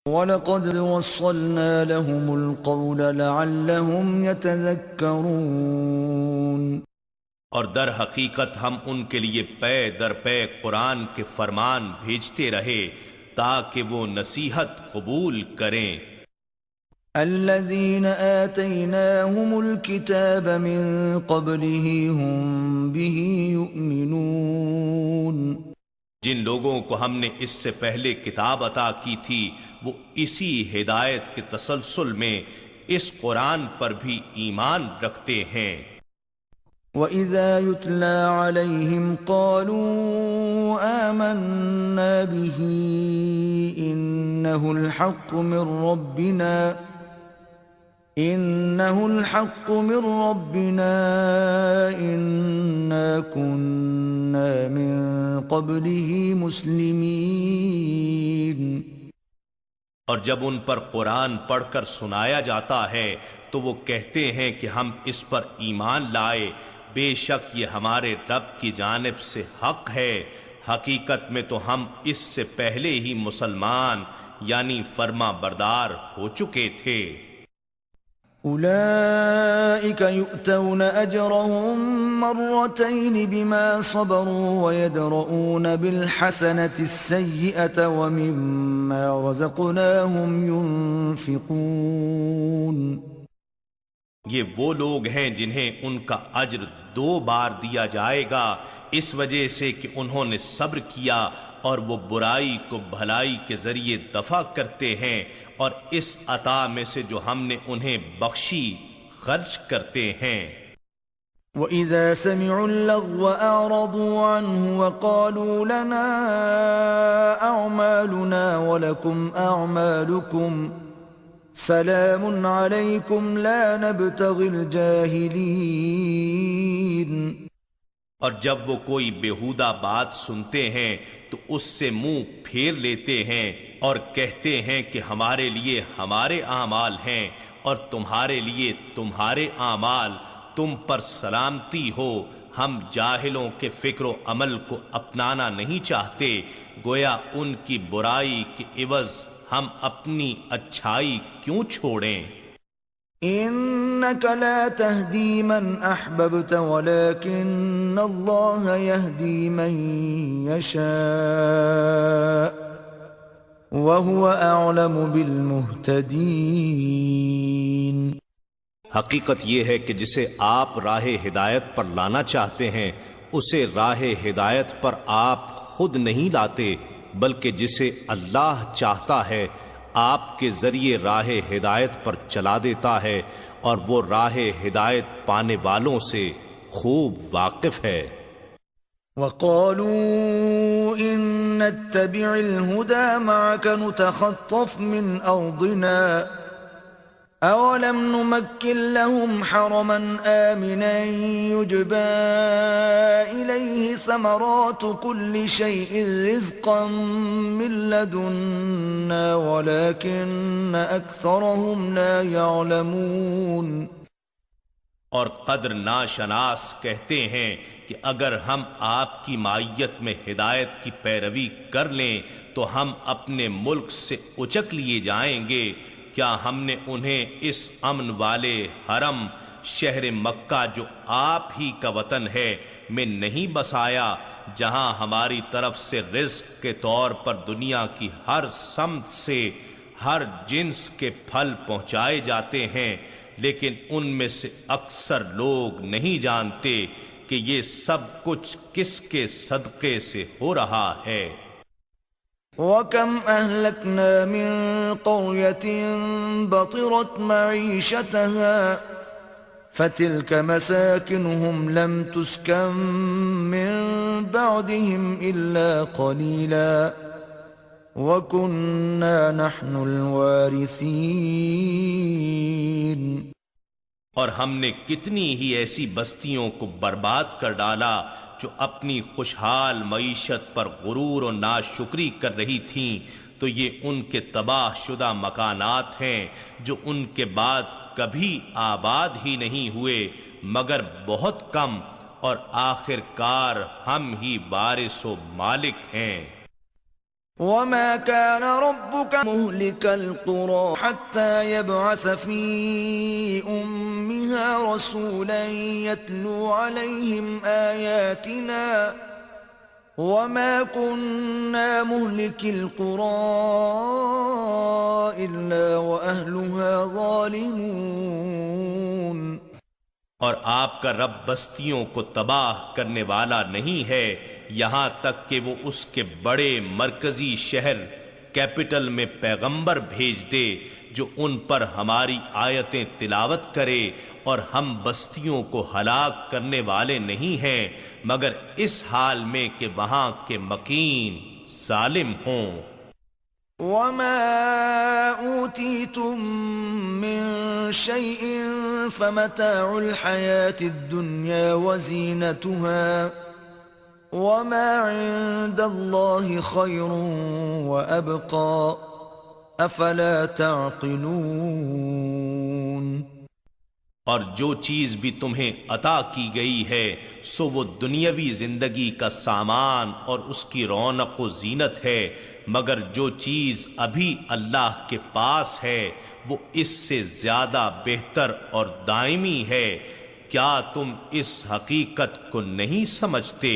وَلَقَدْ وَصَّلْنَا لَهُمُ الْقَوْلَ لَعَلَّهُمْ يَتَذَكَّرُونَ اور در حقیقت ہم ان کے لیے پے در پے قرآن کے فرمان بھیجتے رہے تاکہ وہ نصیحت قبول کریں۔ الَّذِينَ آتَيْنَاهُمُ الْكِتَابَ مِنْ قَبْلِهِ هُمْ بِهِ يُؤْمِنُونَ جن لوگوں کو ہم نے اس سے پہلے کتاب عطا کی تھی وہ اسی ہدایت کے تسلسل میں اس قرآن پر بھی ایمان رکھتے ہیں۔ وَإِذَا يُتْلَى عَلَيْهِمْ قَالُوا آمَنَّا بِهِ إِنَّهُ الْحَقُّ مِنْ رَبِّنَا إِنَّا كُنَّا مِنْ قَبْلِهِ مُسْلِمِينَ اور جب ان پر قرآن پڑھ کر سنایا جاتا ہے تو وہ کہتے ہیں کہ ہم اس پر ایمان لائے، بے شک یہ ہمارے رب کی جانب سے حق ہے، حقیقت میں تو ہم اس سے پہلے ہی مسلمان یعنی فرما بردار ہو چکے تھے۔ أولئك يؤتون أجرهم مرتين بما صبروا ويدرؤون بالحسنة السيئة ومما رزقناهم ينفقون یہ وہ لوگ ہیں جنہیں ان کا اجر 2 بار دیا جائے گا اس وجہ سے کہ انہوں نے صبر کیا اور وہ برائی کو بھلائی کے ذریعے دفع کرتے ہیں اور اس عطا میں سے جو ہم نے انہیں بخشی خرچ کرتے ہیں۔ وَإِذَا سَمِعُوا اللَّغْوَ أَعْرَضُوا عَنْهُ وَقَالُوا لَنَا أَعْمَالُنَا وَلَكُمْ أَعْمَالُكُمْ سَلَامٌ عَلَيْكُمْ لَا نَبْتَغِي الْجَاهِلِينَ اور جب وہ کوئی بیہودہ بات سنتے ہیں تو اس سے منہ پھیر لیتے ہیں اور کہتے ہیں کہ ہمارے لیے ہمارے اعمال ہیں اور تمہارے لیے تمہارے اعمال، تم پر سلامتی ہو، ہم جاہلوں کے فکر و عمل کو اپنانا نہیں چاہتے، گویا ان کی برائی کے عوض ہم اپنی اچھائی کیوں چھوڑیں؟ إِنَّكَ لَا تَهْدِي مَنْ أَحْبَبْتَ وَلَكِنَّ اللَّهَ يَهْدِي مَنْ يَشَاءُ وَهُوَ أَعْلَمُ بِالْمُهْتَدِينَ حقیقت یہ ہے کہ جسے آپ راہ ہدایت پر لانا چاہتے ہیں اسے راہ ہدایت پر آپ خود نہیں لاتے، بلکہ جسے اللہ چاہتا ہے آپ کے ذریعے راہ ہدایت پر چلا دیتا ہے اور وہ راہ ہدایت پانے والوں سے خوب واقف ہے۔ وَقَالُوا إِن نَّتَّبِعِ الْهُدَى مَعَكَ نُتَخَطَّفْ مِنْ أَرْضِنَا أَوَلَمْ نُمَكِّنْ لَهُمْ حَرَمًا آمِنًا يُجْبَى إِلَيْهِ ثَمَرَاتُ كُلِّ شَيْءٍ رِزْقًا مِّن لَّدُنَّا وَلَكِنَّ أَكْثَرَهُمْ لَا يَعْلَمُونَ اور قدر ناشناس کہتے ہیں کہ اگر ہم آپ کی معیت میں ہدایت کی پیروی کر لیں تو ہم اپنے ملک سے اچک لیے جائیں گے، کیا ہم نے انہیں اس امن والے حرم شہر مکہ جو آپ ہی کا وطن ہے میں نہیں بسایا، جہاں ہماری طرف سے رزق کے طور پر دنیا کی ہر سمت سے ہر جنس کے پھل پہنچائے جاتے ہیں، لیکن ان میں سے اکثر لوگ نہیں جانتے کہ یہ سب کچھ کس کے صدقے سے ہو رہا ہے۔ وَكَمْ أَهْلَكْنَا مِنْ قَرْيَةٍ بَطِرَتْ مَعِيشَتَهَا فَتِلْكَ مَسَاكِنُهُمْ لَمْ تُسْكَنْ مِنْ بَعْدِهِمْ إِلَّا قَلِيلًا وَكُنَّا نَحْنُ الْوَارِثِينَ اور ہم نے کتنی ہی ایسی بستیوں کو برباد کر ڈالا جو اپنی خوشحال معیشت پر غرور و ناشکری کر رہی تھیں، تو یہ ان کے تباہ شدہ مکانات ہیں جو ان کے بعد کبھی آباد ہی نہیں ہوئے مگر بہت کم، اور آخر کار ہم ہی وارث و مالک ہیں۔ وما كان ربك مهلك القرى حتى يبعث في أمها رسولا يتلو عليهم آياتنا وما كنا مهلك القرى إلا وأهلها ظالمون. اور آپ کا رب بستیوں کو تباہ کرنے والا نہیں ہے یہاں تک کہ وہ اس کے بڑے مرکزی شہر کیپٹل میں پیغمبر بھیج دے جو ان پر ہماری آیتیں تلاوت کرے، اور ہم بستیوں کو ہلاک کرنے والے نہیں ہیں مگر اس حال میں کہ وہاں کے مکین ظالم ہوں. وما أوتيتم من شيء فمتاع الحياة الدنيا وزينتها وما عند الله خير وأبقى أفلا تعقلون. اور جو چیز بھی تمہیں عطا کی گئی ہے سو وہ دنیاوی زندگی کا سامان اور اس کی رونق و زینت ہے، مگر جو چیز ابھی اللہ کے پاس ہے وہ اس سے زیادہ بہتر اور دائمی ہے. کیا تم اس حقیقت کو نہیں سمجھتے؟